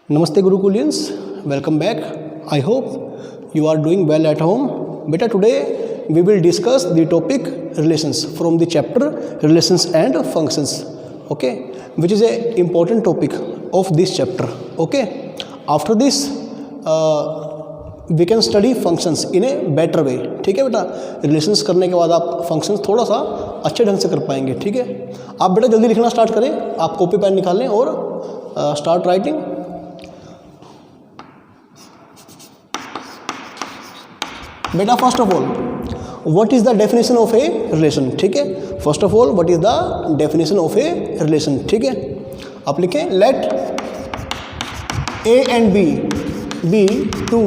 Namaste Gurukulians, welcome back. I hope you are doing well at home. Beta, today we will discuss the topic relations from the chapter relations and functions, okay, which is a important topic of this chapter, okay. After this we can study functions in a better way, ठीक है बेटा. Relations करने के बाद आप functions थोड़ा सा अच्छे ढंग से कर पाएंगे, ठीक है. आप बेटा जल्दी लिखना स्टार्ट करें, आप कॉपी पेन निकाल लें और स्टार्ट राइटिंग. बेटा first of all what is the definition of a relation, ठीक है. First of all what is the definition of a relation, ठीक है. आप लिखें let A and B two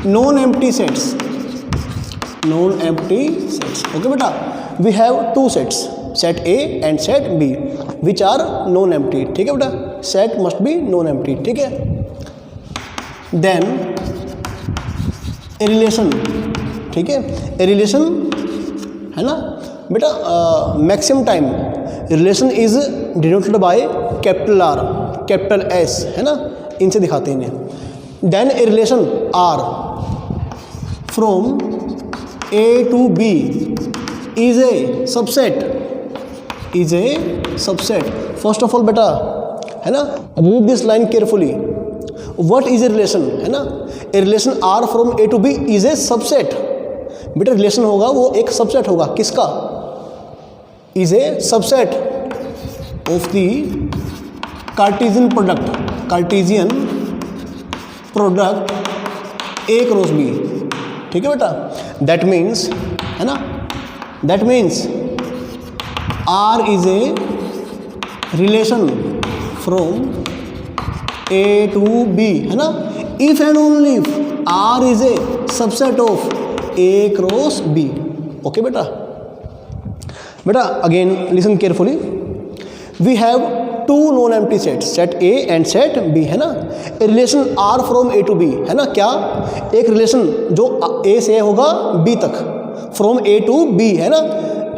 non empty sets, non empty sets, okay बेटा. We have two sets, set A and set B which are non empty, ठीक है बेटा. Set must be non empty, ठीक है. देन ए रिलेशन, ठीक है. ए relation है ना बेटा. Maximum time relation is denoted by capital R, capital S, है ना, इनसे दिखाते हैं इन्हें. Then a relation R from A to B is a subset, is a subset. First of all बेटा है ना, read this line carefully. What is a relation, है ना. A relation R from A to B is a subset. बेटा relation होगा वो एक subset होगा, किसका? Is a subset of the Cartesian product, Cartesian product A cross B, ठीक है बेटा. दैट मीन्स, है ना, that means R is a relation from A to B, है ना. If and only if R is a subset of A cross B, okay बेटा. बेटा again listen carefully. We have two non empty sets, set A and set B, है ना. A relation R from A to B, है ना. क्या? एक relation जो ए से होगा बी तक, फ्रॉम ए टू बी, है ना.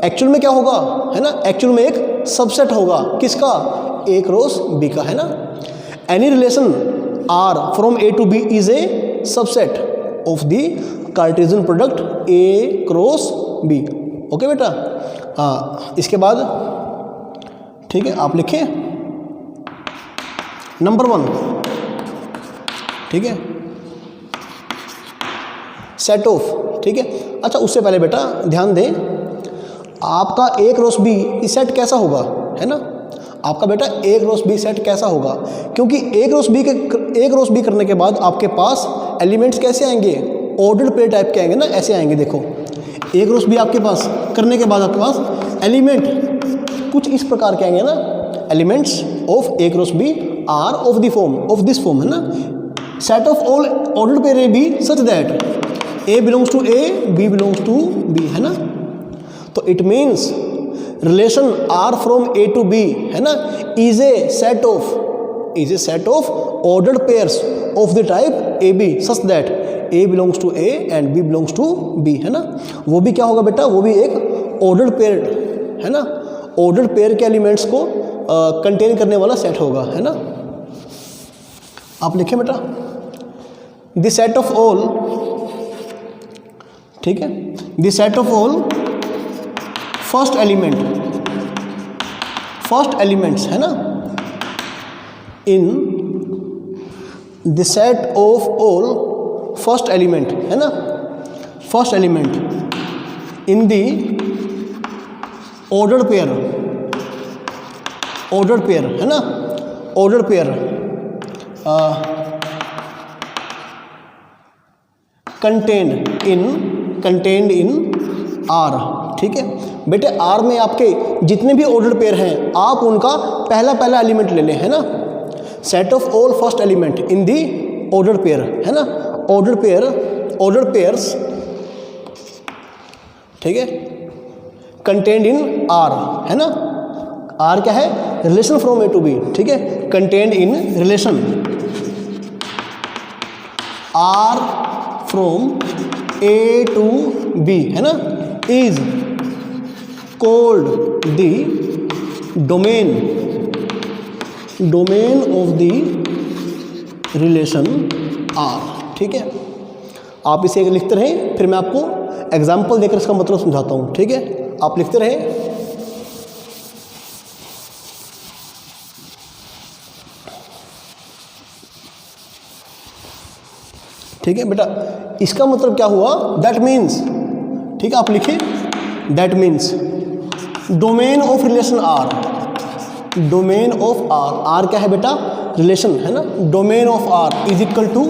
एक्चुअल में क्या होगा, है ना, एक्चुअल में एक सबसेट होगा, किसका? ए क्रॉस बी का, है ना. Any relation R from A to B is a subset of the Cartesian product A cross B, okay बेटा. इसके बाद ठीक है आप लिखें नंबर 1, ठीक है, सेट ऑफ, ठीक है. अच्छा उससे पहले बेटा ध्यान दें, आपका ए क्रॉस बी सेट कैसा होगा, है ना. आपका बेटा ए क्रॉस बी सेट कैसा होगा, क्योंकि ए क्रॉस बी करने के बाद आपके पास एलिमेंट्स कैसे आएंगे? ऑर्डर्ड पेयर टाइप के आएंगे ना, ऐसे आएंगे. देखो ए क्रॉस बी आपके पास करने के बाद आपके पास एलिमेंट कुछ इस प्रकार के आएंगे ना. Elements of A cross B are of the form, of this form, है ना. Set of all ordered pair A B such that A belongs to A, B belongs to B, है ना. तो it means relation R from A to B, है ना, is a set of ordered pairs of the type A B such that A belongs to A and B belongs to B, है ना. वो भी क्या होगा बेटा, वो भी एक ऑर्डर्ड पेयर, है ना, ऑर्डर्ड पेयर के एलिमेंट्स को कंटेन करने वाला सेट होगा, है ना. आप लिखें बेटा द सेट ऑफ ऑल, ठीक है, the set of all first elements, है ना, in the set of all first element, है ना, first element in the ordered pair, है ना, ordered pair contained in are, ठीक है. बेटे आर में आपके जितने भी ऑर्डर्ड पेयर हैं आप उनका पहला एलिमेंट ले लें, है ना. Set of all first element in the ordered pair, है ना. ऑर्डर्ड पेयर्स, ठीक है, कंटेन्ड इन आर, है ना. आर क्या है? Relation from A to B, ठीक है. Contained in relation R from A to B, है ना, is called the domain of the relation R. ठीक है, आप इसे लिखते रहें, फिर मैं आपको एग्जाम्पल देकर इसका मतलब समझाता हूँ। ठीक है, आप लिखते रहें। ठीक है बेटा, इसका मतलब क्या हुआ, दैट मीन्स, ठीक है आप लिखिए, that means domain of relation R, domain of R, R क्या है बेटा, रिलेशन है ना, domain of R is equal to,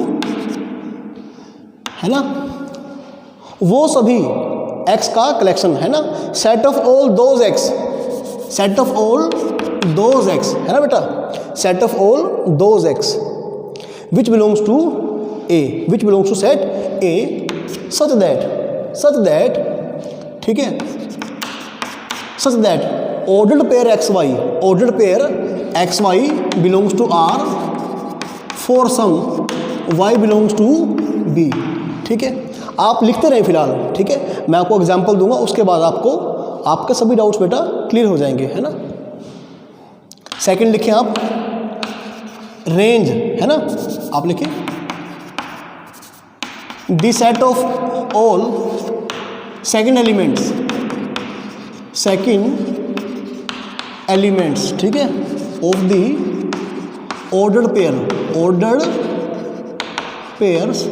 है ना, वो सभी एक्स का कलेक्शन है ना, set of all those x, set of all those x है ना बेटा, set of all those x which belongs to A, which belongs to set A, such that, ठीक है, such that ordered pair x y, ordered pair x Y belongs to R for some y belongs to B. ठीक है, आप लिखते रहें फिलहाल। ठीक है, मैं आपको एग्जांपल दूंगा, उसके बाद आपको आपके सभी डाउट्स बेटा क्लियर हो जाएंगे, है ना। सेकंड लिखें आप, रेंज है ना, आप लिखें the set of all second elements, ठीक है, of the ordered pairs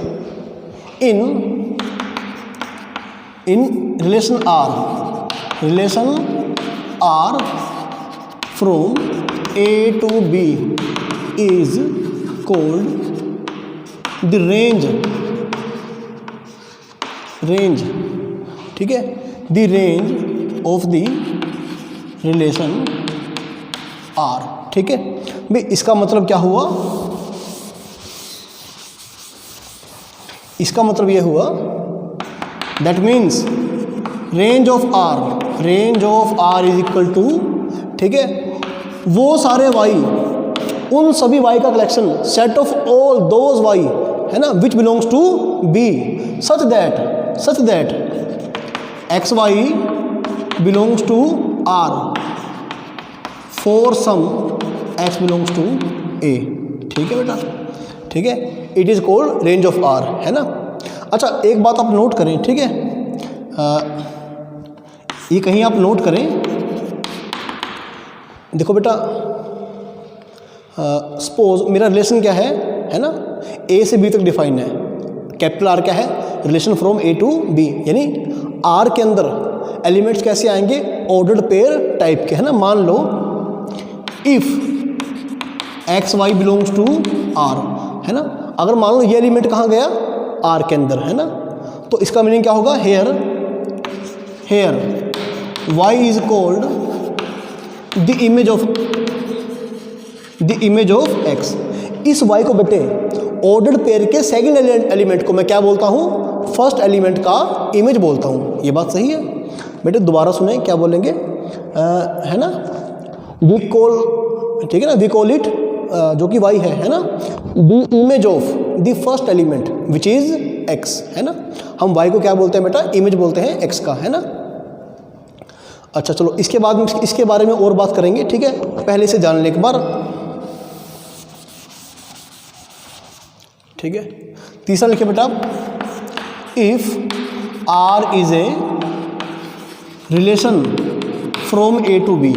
in relation R from A to B is called the range, ठीक है, the range of the relation R। ठीक है भाई, इसका मतलब क्या हुआ, इसका मतलब ये हुआ, that means range of R is equal to, ठीक है, वो सारे वाई, उन सभी वाई का collection, set of all those Y है ना, which belongs to B, such that X Y belongs to R for some X belongs to A. ठीक है बेटा, ठीक है, it is called range of R, है ना। अच्छा, एक बात आप नोट करें, ठीक है, ये कहीं आप नोट करें, देखो बेटा, सपोज मेरा रिलेशन क्या है ना, ए से बी तक डिफाइन है, कैपिटल आर क्या है, relation from A to B, यानी आर के अंदर एलिमेंट्स कैसे आएंगे, ऑर्डर्ड पेयर टाइप के, है ना। मान लो if X Y belongs to R, है ना, अगर मान लो ये एलिमेंट कहाँ गया, आर के अंदर, है ना, तो इसका मीनिंग क्या होगा, here y is called the image of x. इस वाई को बेटे ऑर्डर्ड पेयर के सेकंड एलिमेंट को मैं क्या बोलता हूँ, फर्स्ट एलिमेंट का इमेज बोलता हूँ। ये बात सही है बेटे, दोबारा सुने क्या बोलेंगे, है ना, वी कॉल, ठीक है ना, वी कॉल इट, जो कि वाई है ना, the image of the first element which is x, है ना। हम वाई को क्या बोलते हैं बेटा, इमेज बोलते हैं एक्स का, है ना। अच्छा चलो, इसके बाद में इसके बारे में और बात करेंगे, ठीक है, पहले से जान लें एक बार। ठीक है, तीसरा लिखिए बेटा, if R is a relation from A to B,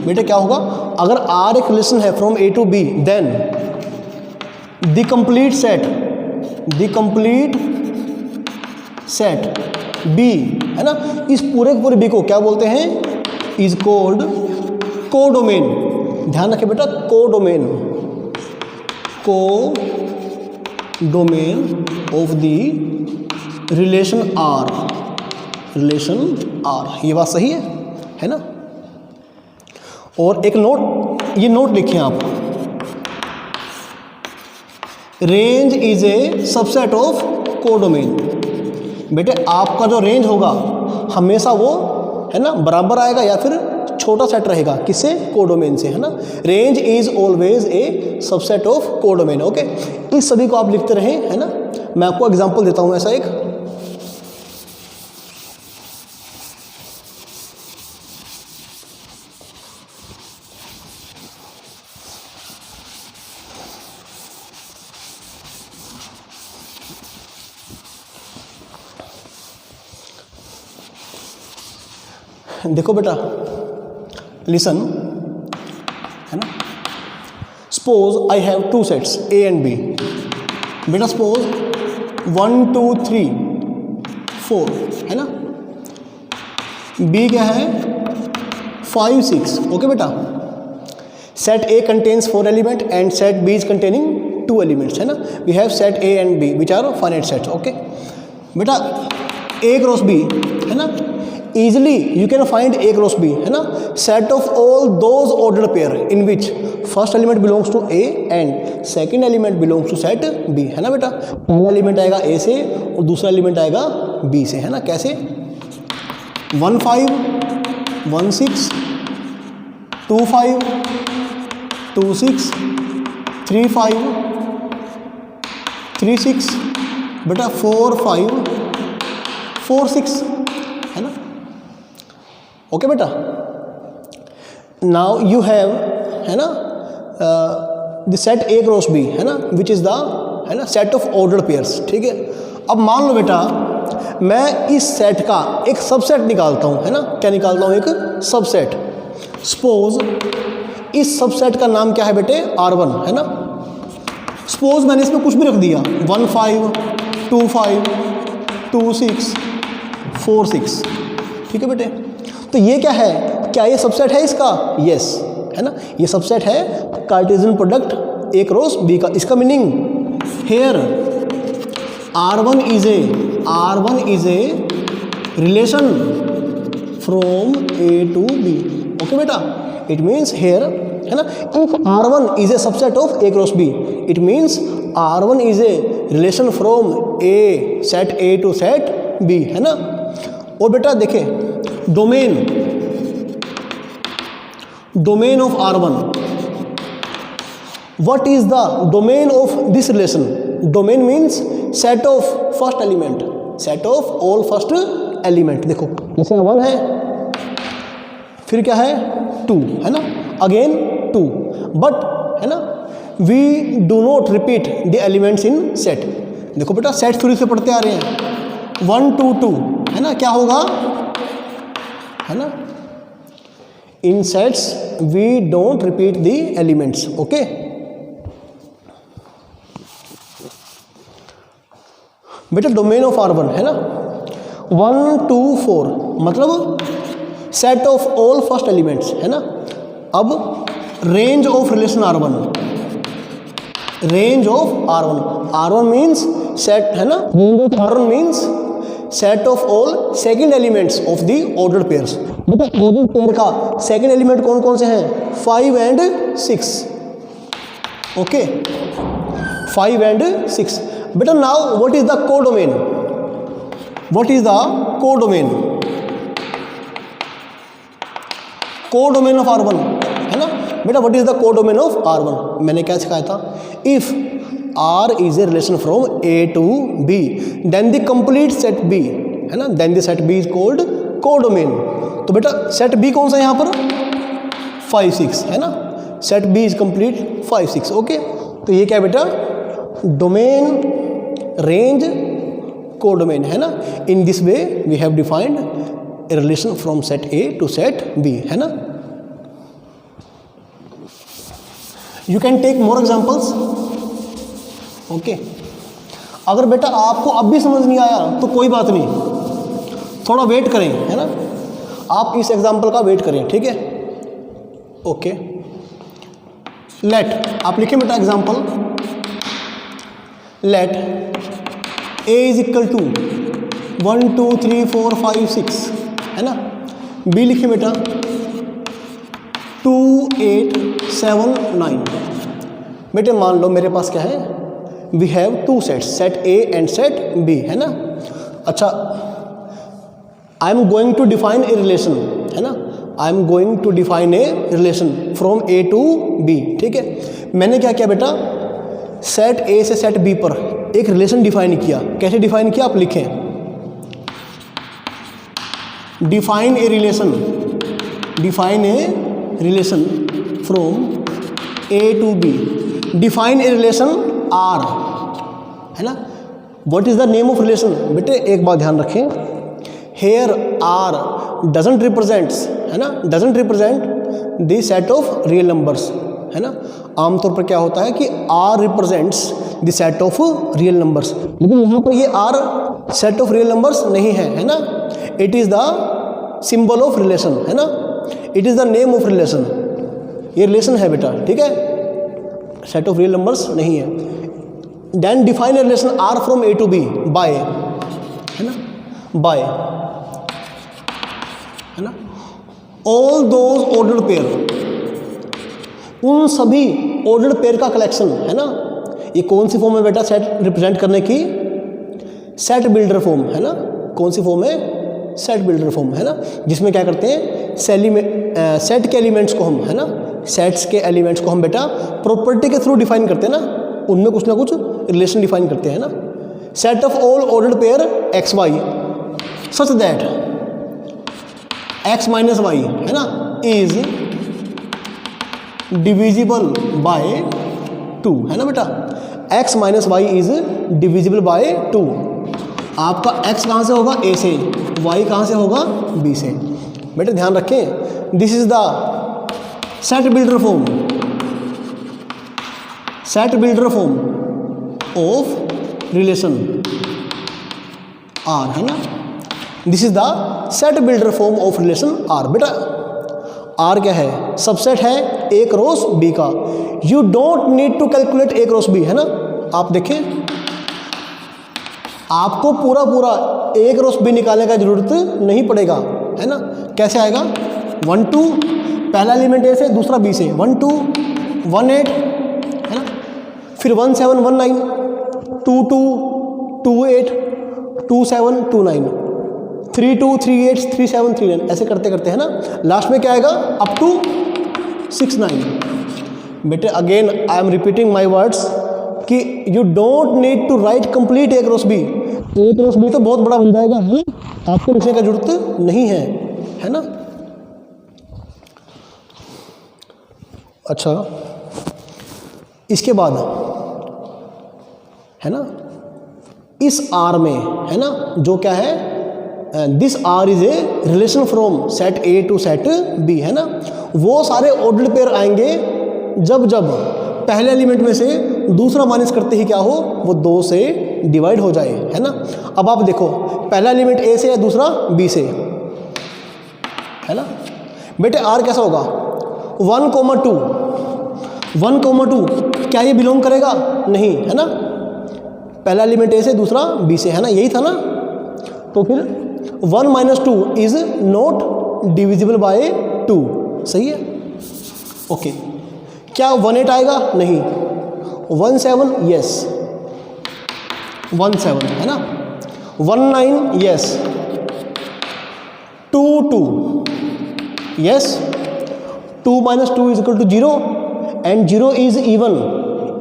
बेटे क्या होगा, अगर आर एक रिलेशन है from A to B, then the complete set B, है ना, इस पूरे के पूरे बी को क्या बोलते हैं, इज कॉल्ड कोडोमेन। ध्यान रखिए बेटा, codomain of the relation R, ये बात सही है ना। और एक नोट, ये नोट लिखिए आप, range is a subset of codomain. बेटे आपका जो रेंज होगा हमेशा वो, है ना, बराबर आएगा या फिर छोटा सेट रहेगा, किससे, कोडोमेन से, है ना। Range is always a subset of codomain. Okay, इस सभी को आप लिखते रहें, है ना। मैं आपको एग्जांपल देता हूं ऐसा एक, देखो बेटा, लिसन, है ना, suppose I have two sets A and B. बेटा सपोज 1 2 3 4 है ना, बी क्या है 5 6। ओके बेटा, set A contains 4 element and set B is containing 2 elements, है ना। We have set A and B which are finite sets. Okay बेटा, A cross B, है ना, easily you can find A cross B, है ना, set of all those ordered pair in which first element belongs to A and second element belongs to set B, है ना बेटा। पहला element आएगा A से और दूसरा एलिमेंट आएगा B से, है ना। कैसे? 1 5 1 6 2 5 2 6 3 5 3 6 बेटा 4 5 4 6, है ना। ओके बेटा, नाउ यू हैव, है ना, the set A cross B, है ना, विच इज़ द, है ना, सेट ऑफ ऑर्डर्ड पेयर्स। ठीक है, अब मान लो बेटा मैं इस सेट का एक सबसेट निकालता हूँ, है ना। क्या निकालता हूँ? एक सबसेट। सपोज इस सबसेट का नाम क्या है बेटे? R1, है ना। सपोज मैंने इसमें कुछ भी रख दिया, 1 5 2 5 2 6 4 6, ठीक है बेटे। तो ये क्या है? क्या ये सबसेट है इसका? यस, है ना, ये सबसेट है Cartesian product A cross B का। इसका meaning here R1 is a relation from A to B। Okay बेटा, इट मीन्स हेयर, है ना, if R1 is a subset of A cross B, it means R1 is a relation from A, set A to set B, है ना। और बेटा देखें, domain of R1, what is the domain of this relation? Domain means set of first element, set of all first element। देखो जैसे 1 है, फिर क्या है 2, है ना, अगेन 2, बट, है ना, we do not repeat the elements in set। देखो बेटा सेट शुरू से पढ़ते आ रहे हैं, 1 2 2, है ना, क्या होगा, है ना, in sets we don't repeat the elements. Okay, बेटा डोमेन ऑफ R1, है ना, 1 2 4 मतलब set of all first elements, है ना। अब range of relation R1, range of R1 means set, है ना, range of R1 means set of all second elements of the ordered pairs. बेटा ऑर्डर्ड पेयर का सेकेंड एलिमेंट कौन कौन से हैं? 5 and 6। Okay, 5 and 6। बेटा now what is the codomain? What is the codomain? Codomain of R1, है ना बेटा। What is the codomain of R1? मैंने क्या सिखाया था? If R is a relation from A to B, then the complete set B, है ना, then the set B is called codomain। तो बेटा सेट B कौन सा है यहाँ पर? 5 6, है ना, set B is complete 5 6। Okay, तो ये क्या है बेटा? डोमेन, रेंज, कोडोमेन, है ना। In this way we have defined a relation from set A to set B, है ना। You can take more examples. Okay, अगर बेटा आपको अब भी समझ नहीं आया तो कोई बात नहीं, थोड़ा वेट करें, है ना, आप इस एग्जाम्पल का वेट करें, ठीक है। ओके, लेट, आप लिखें बेटा example, let A is equal to 1 2 3 4 5 6, है ना। B लिखें बेटा 2 8 7 9। बेटे मान लो मेरे पास क्या है, we have 2 sets, set A and set B, है ना। अच्छा, I am going to define a relation, है ना, I am going to define a relation from A to B, ठीक है। मैंने क्या किया बेटा, सेट A से सेट B पर एक रिलेशन डिफाइन किया। कैसे डिफाइन किया? आप लिखें, define a relation, define a relation from A to B, define a relation R, है ना। What is the name of relation? बेटे एक बात ध्यान रखें, हेयर R डजंट रिप्रेजेंट्स, है ना, doesn't represent the set of real numbers, है ना। आमतौर पर क्या होता है कि R represents the set of real numbers, लेकिन यहाँ पर ये R set of real numbers नहीं है ना। It is the symbol of relation, है ना, it is the name of relation, ये रिलेशन है बेटा, ठीक है, सेट ऑफ रियल नंबर्स नहीं है। Then define a relation R from A to B by, है ना, बाय, है ना, ऑल दोज ऑर्डर्ड पेयर, उन सभी ऑर्डर्ड पेयर का कलेक्शन, है ना। ये कौन सी फॉर्म है बेटा सेट रिप्रेजेंट करने की? सेट बिल्डर फॉर्म, है ना। कौन सी फॉर्म है? सेट बिल्डर फॉर्म, है ना, जिसमें क्या करते हैं सेट के एलिमेंट्स को हम, है ना, सेट्स के एलिमेंट्स को हम बेटा प्रॉपर्टी के थ्रू डिफाइन करते हैं ना, उनमें कुछ ना कुछ रिलेशन डिफाइन करते हैं ना। Set of all ordered pair x Y such that x minus y, है ना, इज डिविजिबल बाय 2, है ना बेटा, x minus y is divisible by 2। आपका x कहाँ से होगा? a से, y कहाँ से होगा? b से। बेटा ध्यान रखें, this is the set builder form, set builder form of relation R, है ना, this is the set builder form of relation R। बेटा R क्या है? सबसेट है A क्रॉस B का। You don't need to calculate A cross B, है ना। आप देखें, आपको पूरा A क्रॉस B निकालने का जरूरत नहीं पड़ेगा, है ना। कैसे आएगा? 1 2, पहला एलिमेंट A से, दूसरा B से, 1 2 1 8, है ना, फिर 1 7 1 9, 2 2 2 8, 2 7 2 9, 3 2 3 8 3 7 3 9, ऐसे करते करते, है ना, लास्ट में क्या आएगा? Up to 6 9। बेटे again I am repeating my words कि you don't need to write complete A cross B. A cross B तो बहुत बड़ा बन जाएगा, है ना, आपको लिखने का जरूरत नहीं है ना। अच्छा, इसके बाद, है ना, इस आर में, है ना, जो क्या है, this R is a relation from set A to set B, है ना। वो सारे ऑर्डर्ड पेयर आएंगे जब जब पहले एलिमेंट में से दूसरा माइनस करते ही क्या हो, वो 2 से डिवाइड हो जाए, है ना। अब आप देखो, पहला एलिमेंट ए से है, दूसरा बी से, है ना। बेटे आर कैसा होगा? 1 2, 1 2, क्या ये बिलोंग करेगा? नहीं, है ना, पहला एलिमेंट ए से, दूसरा बी से, है ना, यही था ना। तो फिर 1 - 2 इज नॉट डिविजिबल बाय 2, सही है, ओके। क्या 1 8 आएगा? नहीं। 1 7, यस, 1 7, है ना। 1 9, yes. 2 2, yes. 2 - 2 is equal to 0 and 0 is even,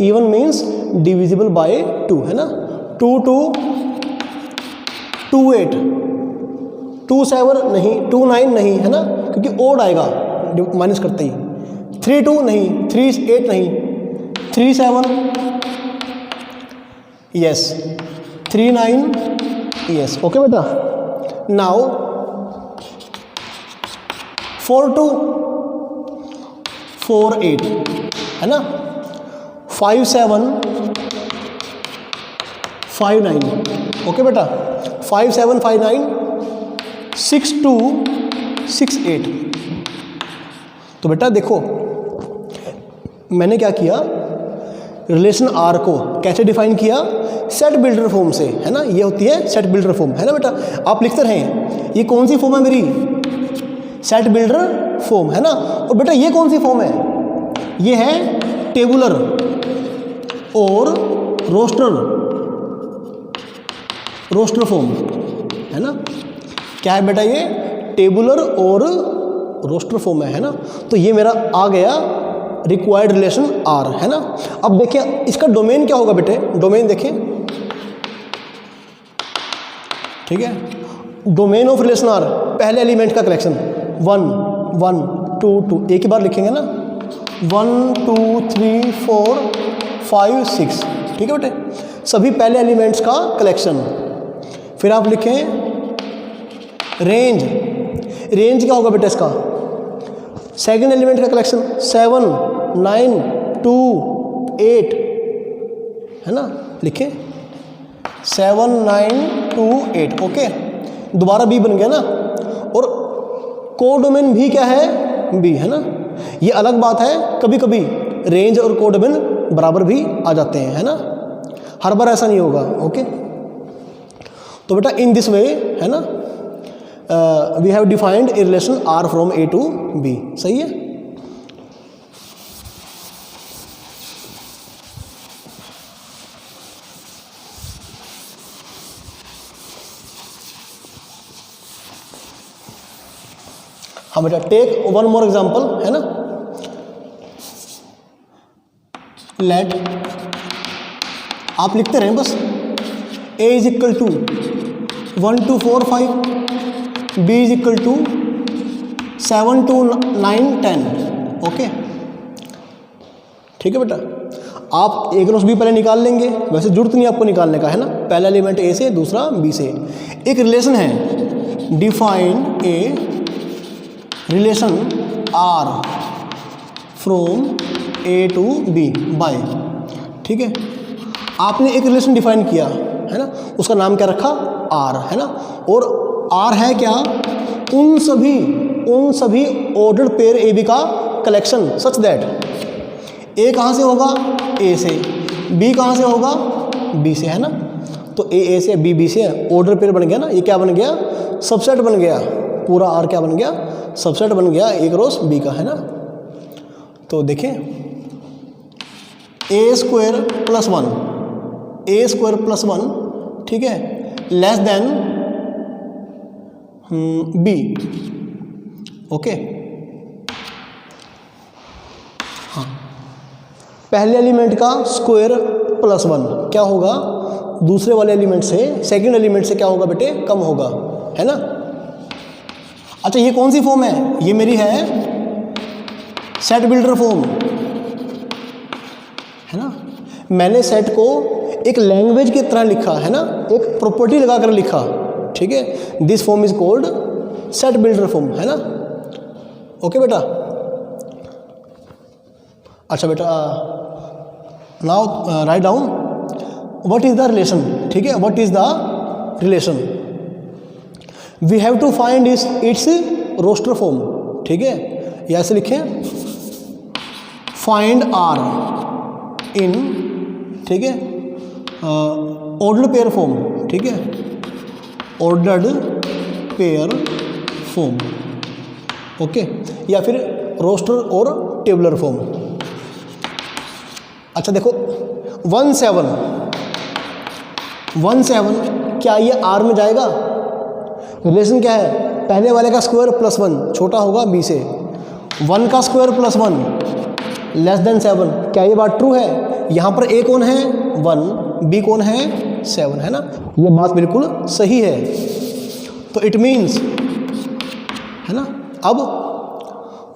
even means divisible by 2, है ना। 2 2 2 8, 2 7 नहीं, 2 9 नहीं, है ना, क्योंकि ओड आएगा माइनस करते ही। 3 2 नहीं, 3 8 नहीं, 3 7, यस, 3 9, यस, ओके बेटा। नाउ 4 2 4 8, है ना, 5 7 5 9, ओके बेटा। 5 7 5 9, 6 2 6 8। तो बेटा देखो, मैंने क्या किया, रिलेशन आर को कैसे डिफाइन किया? सेट बिल्डर फॉर्म से, है ना, ये होती है सेट बिल्डर फॉर्म, है ना बेटा। आप लिखते रहें, ये कौन सी फॉर्म है मेरी? सेट बिल्डर फॉर्म, है ना। और बेटा ये कौन सी फॉर्म है? ये है टेबुलर और रोस्टर फॉर्म, है ना। क्या है बेटा? ये टेबुलर और रोस्टर फॉर्म है ना। तो ये मेरा आ गया रिक्वायर्ड रिलेशन आर, है ना। अब देखिए इसका डोमेन क्या होगा बेटे, डोमेन देखें, ठीक है। डोमेन ऑफ रिलेशन आर, पहले एलिमेंट का कलेक्शन 1 1 2 2, एक ही बार लिखेंगे ना, 1 2 3 4 5 6, ठीक है बेटे, सभी पहले एलिमेंट्स का कलेक्शन। फिर आप लिखें रेंज, रेंज क्या होगा बेटा इसका, सेकंड एलिमेंट का कलेक्शन 7 9 2 8 है ना, लिखें 7 9 2 8। ओके, दोबारा बी बन गया ना, और कोडोमेन भी क्या है, बी है ना। ये अलग बात है, कभी कभी रेंज और कोडोमेन बराबर भी आ जाते हैं, है ना, हर बार ऐसा नहीं होगा। ओके, तो बेटा इन दिस वे है ना, we have defined a relation R from A to B. सही है। हाँ बेटा, टेक वन मोर एग्जांपल, है ना। लेट, आप लिखते रहें बस, a is equal to 1 2 4 5, b is equal to 7 2 9 10। Okay, ठीक है बेटा, आप ए क्रॉस बी पहले निकाल लेंगे, वैसे जरूरत नहीं आपको निकालने का, है ना। पहला एलिमेंट ए से, दूसरा बी से। एक रिलेशन है, define a relation R from A to B by, ठीक है। आपने एक रिलेशन डिफाइन किया, है ना, उसका नाम क्या रखा, आर, है ना। और आर है क्या, उन सभी ऑर्डर्ड पेयर ए बी का कलेक्शन, सच दैट ए कहाँ से होगा, ए से, बी कहाँ से होगा, बी से, है ना। तो ए से, बी से, ऑर्डर पेयर बन गया ना। ये क्या बन गया, सबसेट बन गया, पूरा आर क्या बन गया, सबसेट बन गया ए क्रॉस बी का, है ना। तो देखें, ए स्क्वायर प्लस 1, ए स्क्वायर प्लस 1, ठीक है, लेस देन बी। ओके, हाँ, पहले एलिमेंट का स्क्वायर प्लस 1 क्या होगा, दूसरे वाले एलिमेंट से, सेकंड एलिमेंट से क्या होगा बेटे, कम होगा, है ना। अच्छा, ये कौन सी फॉर्म है, ये मेरी है सेट बिल्डर फॉर्म, है ना। मैंने सेट को एक लैंग्वेज की तरह लिखा, है ना, एक प्रॉपर्टी लगाकर लिखा, ठीक है। This form is called set builder form, है ना। ओके बेटा, अच्छा बेटा, now write down what is the relation, ठीक है, what is the relation, we have to find its roster form, ठीक है। या ऐसे लिखें, फाइंड आर इन, ठीक है, ऑर्डर्ड पेयर फॉर्म, ठीक है, ऑर्डर्ड पेयर फॉर्म। ओके, या फिर रोस्टर और टेबुलर फॉर्म। अच्छा देखो, 1 7 क्या ये आर में जाएगा, रिलेशन क्या है, पहले वाले का स्क्वायर प्लस 1 छोटा होगा बी से, 1 का स्क्वायर प्लस 1 लेस देन 7, क्या ये बात ट्रू है। यहाँ पर ए कौन है, 1, बी कौन है, 7, है ना। ये बात बिल्कुल सही है। तो इट मीन्स, है ना, अब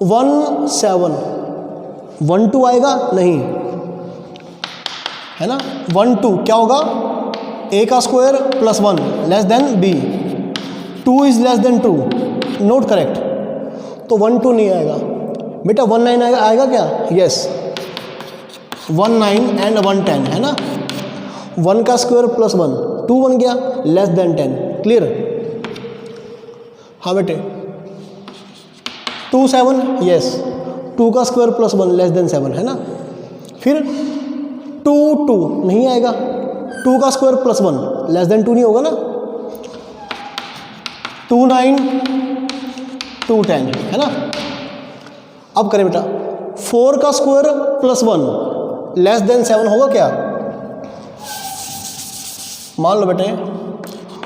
1 7 1 2 आएगा नहीं, है ना। 1 2 क्या होगा, ए का square plus 1 less than B, 2 is less than 2, not correct. तो 1 2 नहीं आएगा बेटा, 1 9 आएगा क्या, यस, 1 9 एंड 1 10, है ना। 1 का स्क्वायर प्लस 1, 2 बन गया, लेस देन 10, क्लियर। हाँ बेटे, 2 7, यस, 2 का स्क्वायर प्लस 1 लेस देन 7, है ना। फिर 2 2 नहीं आएगा, 2 का स्क्वायर प्लस 1 लेस देन 2 नहीं होगा ना। 2 9 2 10, है ना। अब करें बेटा, 4 का स्क्वायर प्लस 1 लेस देन 7 होगा क्या, मान लो बेटे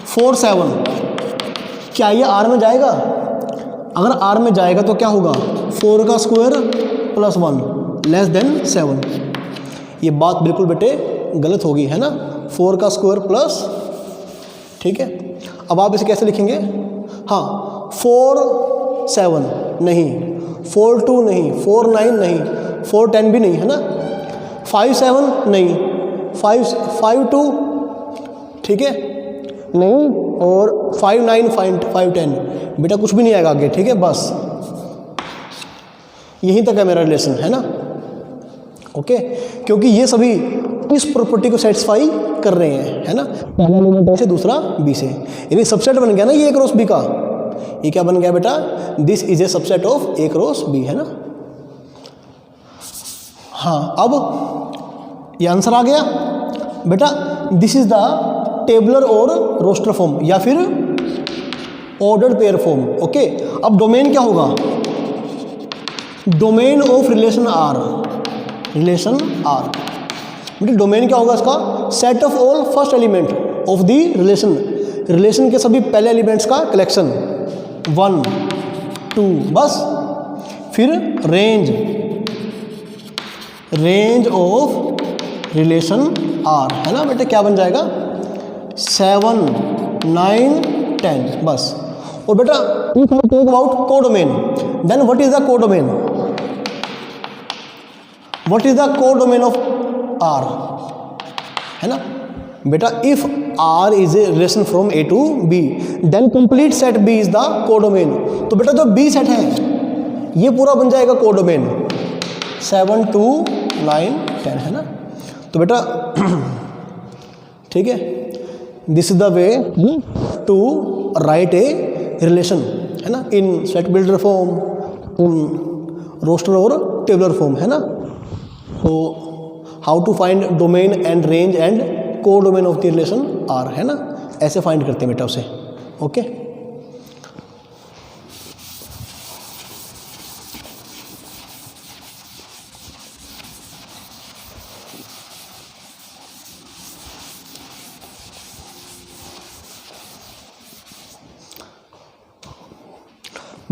4 7, क्या ये आर में जाएगा, अगर आर में जाएगा तो क्या होगा, 4 का स्क्वायर प्लस 1 लेस देन 7। ये बात बिल्कुल बेटे गलत होगी, है ना, 4 का स्क्वायर प्लस, ठीक है। अब आप इसे कैसे लिखेंगे, हाँ, 4 7 नहीं, 4 2 नहीं, 4 9 नहीं, 4 10 भी नहीं, है ना। 5 7 नहीं, 5 2 ठीक है नहीं, और 5 9 5 10 बेटा कुछ भी नहीं आएगा आगे, ठीक है, बस यहीं तक है मेरा रिलेशन, है ना, ओके, क्योंकि ये सभी इस प्रॉपर्टी को सेटिस्फाई कर रहे हैं, है ना, पहला एलिमेंट ए से दूसरा बी से, यानी सबसेट बन गया ना ये ए क्रॉस बी का, ये क्या बन गया बेटा, this is a subset of A cross B, है ना। हाँ, अब ये आंसर आ गया बेटा, दिस इज द टेबलर और रोस्टर फॉर्म या फिर ऑर्डर्ड पेयर फॉर्म, ओके। अब डोमेन क्या होगा, domain of relation R, relation R, बेटा डोमेन क्या होगा इसका, set of all first element of the relation, relation के सभी पहले एलिमेंट्स का कलेक्शन, 1 2, बस, फिर range, range of relation R, है ना बेटा, क्या बन जाएगा 7 9 10, बस। और बेटा if I talk about codomain, then what is the codomain, what is the codomain of R, है ना बेटा, if R is a relation from A to B, then complete set B is the codomain. तो बेटा जो B set है ये पूरा बन जाएगा कोडोमेन, 7 2 9 10, है ना। तो बेटा ठीक है, this is the way to write a relation, है ना, in set builder form, in roster और टेबलर फॉर्म, है ना। तो how to find domain and range and codomain of the relation R, है ना, ऐसे फाइंड करते हैं बेटा उसे, ओके।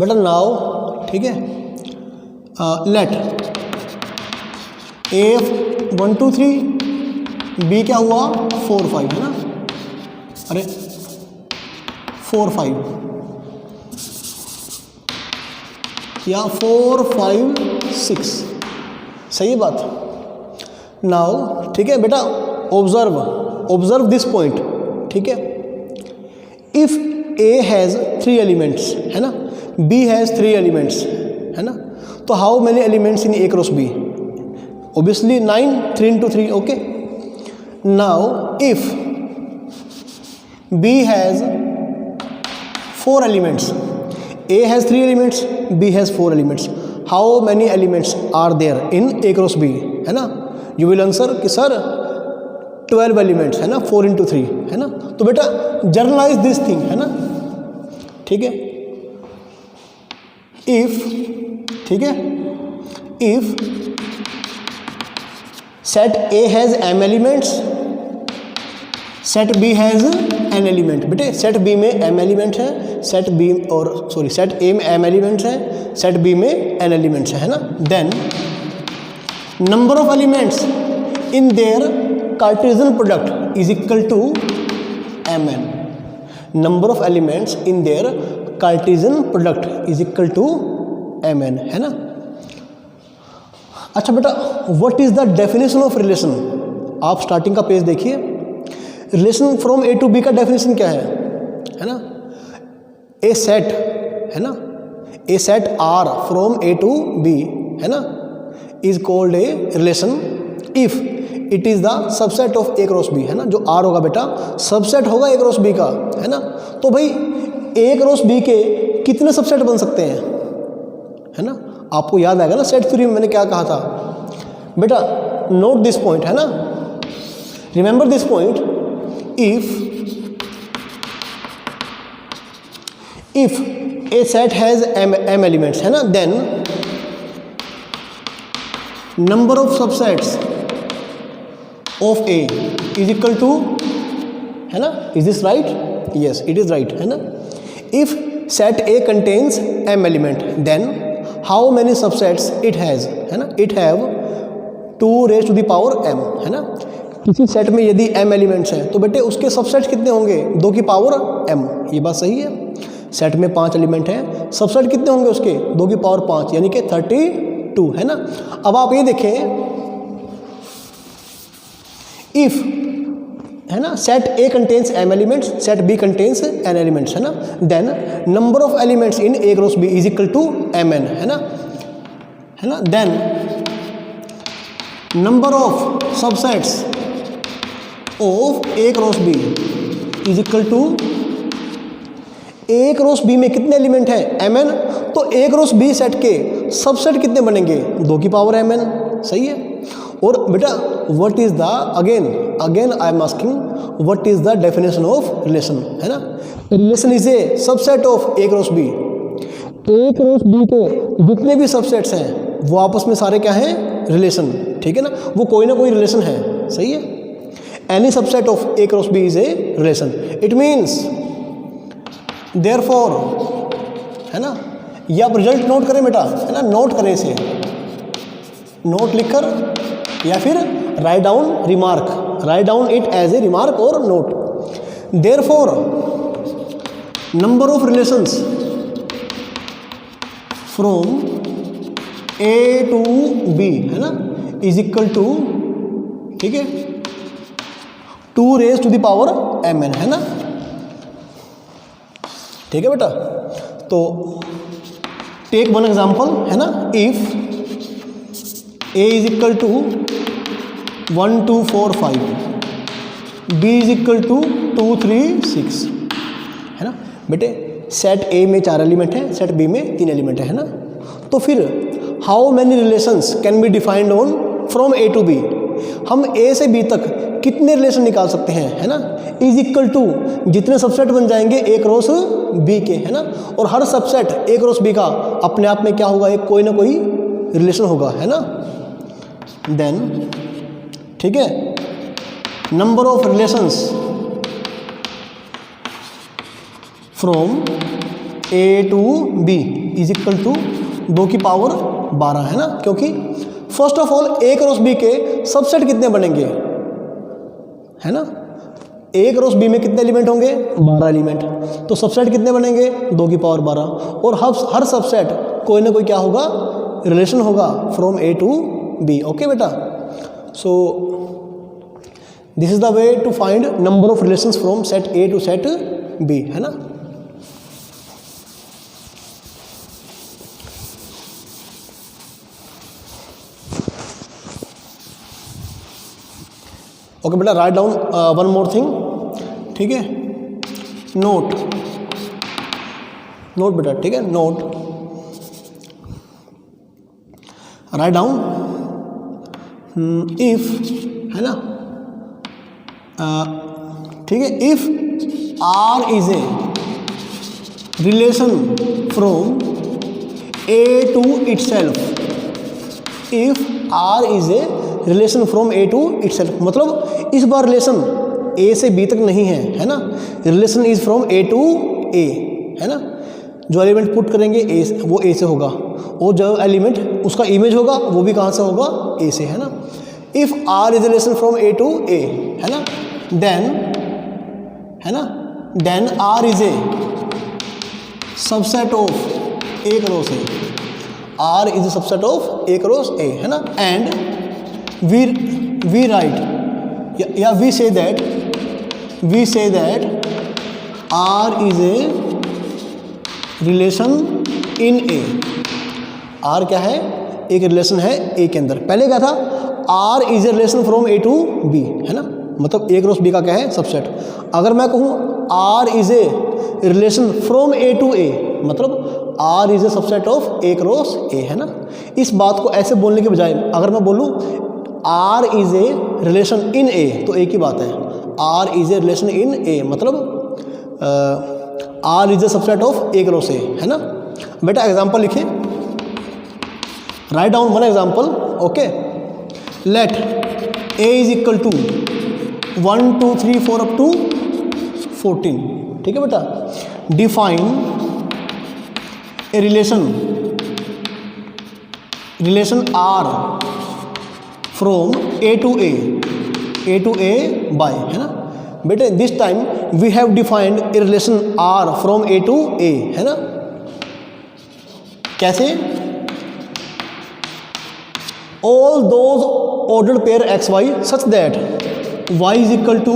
बेटा नाउ ठीक है, लेट ए 1 2 3, बी क्या हुआ 4 5, है ना, अरे 4 5 या 4 5 6, सही है बात। नाउ ठीक है बेटा, ऑब्जर्व, ऑब्जर्व दिस पॉइंट, ठीक है, इफ ए हैज़ 3 एलिमेंट्स, है ना, B has 3 elements, है ना, तो how many elements in A cross B, obviously 9, 3 into 3, okay. Now if B has 4 elements, A has 3 elements, B has 4 elements, how many elements are there in A cross B, है ना, you will answer कि sir 12 elements, है ना, 4 into 3, है ना। तो बेटा generalized this thing, है ना, ठीक है, इफ, ठीक है, if set A has m elements, set B has n element, बेटे सेट बी में m एलिमेंट है, सेट बी और सॉरी सेट ए में m एलिमेंट्स है, सेट बी में n एलिमेंट्स है ना, then number of elements in their Cartesian product is equal to mn, number of elements in their Cartesian product is equal to mn, है ना। अच्छा बेटा, what is the definition of relation, आप starting का page देखिए, relation from A to B का definition क्या है ना, ए सेट, है ना, a set R from A to B, है ना, is called a relation if it is the subset of A cross B, है ना, जो आर होगा बेटा सबसेट होगा ए क्रॉस बी का, है ना। तो भाई ए क्रॉस बी के कितने सबसेट बन सकते हैं, है ना, आपको याद आएगा ना सेट थ्योरी में मैंने क्या कहा था बेटा, नोट दिस पॉइंट, है ना, remember this point, if a set has m elements, है ना, then number of subsets of A is equal to, है ना, is this right, yes it is right, है ना। If set A contains m element, then how many subsets it has, है ना, it have 2 raised to the power m, है ना। किसी set में यदि m एलिमेंट्स हैं तो बेटे उसके सबसेट्स कितने होंगे, 2 की पावर m, ये बात सही है। सेट में 5 एलिमेंट हैं, सबसेट कितने होंगे उसके, 2 की पावर 5, यानी कि 32, है ना। अब आप ये देखें, इफ है ना, set A contains m elements, set B contains n elements, है ना, then number of elements in A cross B is equal to mn, है ना, then number of subsets of A cross B is equal to, A cross B में कितने element हैं mn, तो A cross B set के subset कितने बनेंगे 2 की पावर mn, सही है। और बेटा what is the again I am asking what is the definition of relation, है ना, relation is a subset of A cross B, A cross B के जितने भी सबसेट्स हैं वो आपस में सारे क्या हैं रिलेशन, ठीक है ना, वो कोई ना कोई रिलेशन है, सही है। Any subset of A cross B is a relation, it means therefore, है ना, ये आप रिजल्ट नोट करें बेटा, है ना, नोट करें इसे, नोट लिखकर या फिर write down remark, write down it as a remark और note. Therefore number of relations from A to B, है ना, इज इक्वल टू, ठीक है, 2 raise to the power mn, है ना, ठीक है बेटा। तो टेक वन एग्जांपल, है ना, if a is equal to 1 2 4 5, b is equal to 2 3 6, है ना बेटे, सेट a में 4 एलिमेंट हैं, सेट b में 3 एलिमेंट है ना, तो फिर how many relations can be defined on from a to b, हम a से b तक कितने रिलेशन निकाल सकते हैं, है ना, इज इक्वल टू जितने सबसेट बन जाएंगे a क्रॉस b के, है ना, और हर सबसेट a क्रॉस b का अपने आप में क्या होगा, एक कोई ना कोई रिलेशन होगा, है ना, देन, ठीक है, number of relations from a to b is equal to 2 की पावर 12, है ना, क्योंकि first of all a cross b के सबसेट कितने बनेंगे, है ना, a क्रॉस b में कितने एलिमेंट होंगे 12 एलिमेंट, तो सबसेट कितने बनेंगे 2 की पावर 12, और हर सबसेट कोई ना कोई क्या होगा रिलेशन होगा from a to b, okay बेटा। So this is the way to find number of relations from set a to set b, है ना। ओके बेटा, write down one more thing, ठीक है, नोट बेटा, ठीक है, नोट, राइट डाउन, इफ, है ना, ठीक है, if R is a relation from A to itself, if R is a relation from A to itself, मतलब इस बार रिलेशन A से B तक नहीं है ना, relation is from A to A, है ना, जो एलिमेंट पुट करेंगे वो A से होगा, और जो एलिमेंट उसका इमेज होगा वो भी कहाँ से होगा A से, है ना। If R is relation from A to A, है ना, देन, है ना, then R is a subset of A cross A, R is a subset of A cross A, है ना, एंड we write, या we say that R is a relation in A, R क्या है, एक relation है A के अंदर। पहले क्या था, R is a relation from A to B, है ना, मतलब A क्रॉस B का क्या है सबसेट। अगर मैं कहूँ R is a relation from A to A, मतलब R is a subset of A cross A, है ना। इस बात को ऐसे बोलने के बजाय अगर मैं बोलूँ R is a relation in A, तो एक ही बात है, R is a relation in A, मतलब R is a subset of A cross A, है ना। बेटा एग्जांपल लिखिए, write down one example, okay, let A is equal to 1 2 3 4 up to 14, ठीक है बेटा। Define a relation R from A to A by, है ना बेटे। This time we have defined a relation R from A to A, है ना। कैसे? All those ordered pair x Y such that y is equal to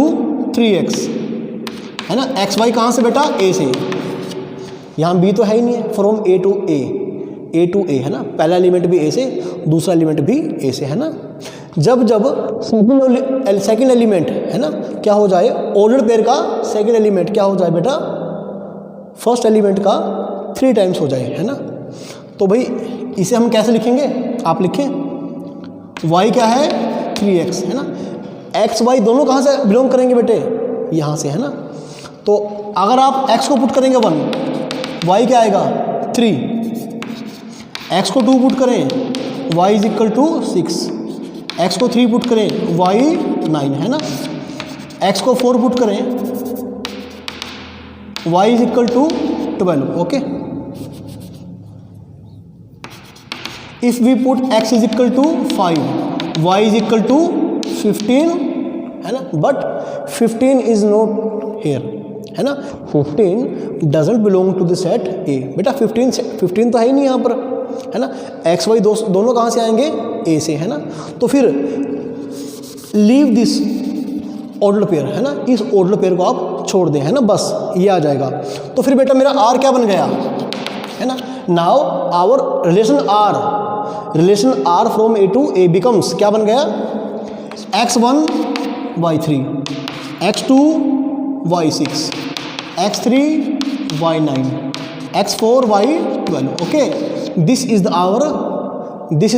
3x, है ना। X Y कहाँ से बेटा, ए से, यहाँ बी तो है ही नहीं है, फ्रॉम ए टू ए, है ना। पहला एलिमेंट भी ए से, दूसरा एलिमेंट भी ए से, है ना। जब सेकंड एलिमेंट, है ना, क्या हो जाए, ऑर्डर पेयर का सेकंड एलिमेंट क्या हो जाए बेटा, फर्स्ट एलिमेंट का 3 टाइम्स हो जाए, है ना। तो भाई इसे हम कैसे लिखेंगे, आप लिखें y क्या है 3x, है ना। x y दोनों कहाँ से बिलोंग करेंगे बेटे, यहाँ से, है ना। तो अगर आप x को पुट करेंगे 1, y क्या आएगा 3, x को 2 पुट करें y is equal to 6, x को 3 पुट करें y 9, है ना। x को 4 पुट करें y is equal to 12, okay. If we put x is equal to 5, y is equal to 15, है ना। बट 15 इज नॉट हेयर, है ना। 15 doesn't belong to the set A, बेटा 15 तो है ही नहीं यहाँ पर, है ना। एक्स वाई दोनों कहाँ से आएंगे, ए से, है ना। तो फिर लीव दिस ऑर्डर पेयर, है ना, इस ऑर्डर पेयर को आप छोड़ दें, है ना, बस ये आ जाएगा। तो फिर बेटा मेरा आर क्या बन गया, है ना। Now our relation R from A to A becomes क्या बन गया, x1 y3, x2 y6, x3 y9, x4 y12, okay. This is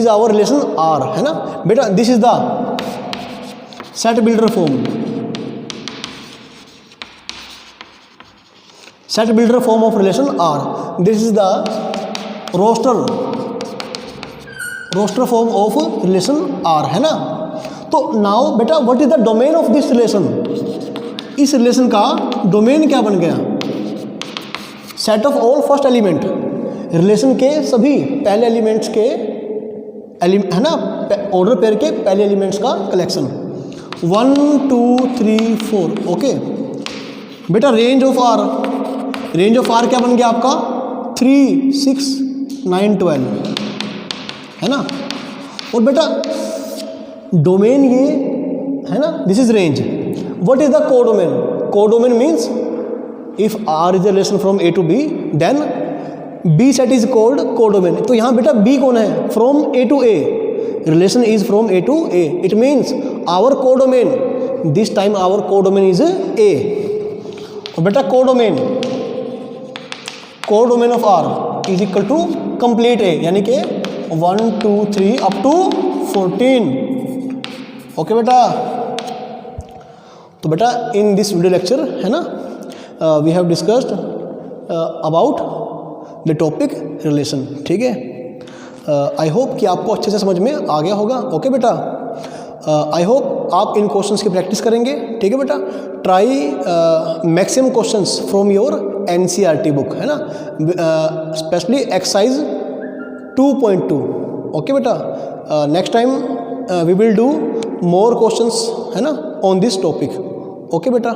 our relation R, है ना बेटा। This is the set builder form of relation R. This is the roster form of relation R, है ना। तो now बेटा what is the domain of this relation, इस relation का domain क्या बन गया, set of all first element, relation के सभी पहले एलिमेंट्स के है ना, ऑर्डर पेयर के पहले एलिमेंट्स का कलेक्शन, 1 2 3 4, ओके। बेटा रेंज ऑफ आर क्या बन गया आपका, 3 6 9 12, है ना। और बेटा डोमेन ये है ना, this is range. What is the codomain, codomain means if R is a relation from A to B then B set is called codomain. तो यहाँ बेटा बी कौन है, from A to A, relation is from A to A, it means our codomain, this time our codomain is A. और बेटा codomain of R is equal to complete A, यानी कि 1 2 3 up to 14, okay बेटा। तो बेटा in this video lecture, है ना, we have discussed about the topic relation, ठीक है। आई होप कि आपको अच्छे से समझ में आ गया होगा, ओके बेटा। आई होप आप इन क्वेश्चंस की प्रैक्टिस करेंगे, ठीक है बेटा। Try maximum questions from your NCERT book, है ना, स्पेशली एक्सरसाइज 2.2, ओके बेटा। Next time we will do more questions, है ना, ऑन दिस टॉपिक, ओके बेटा।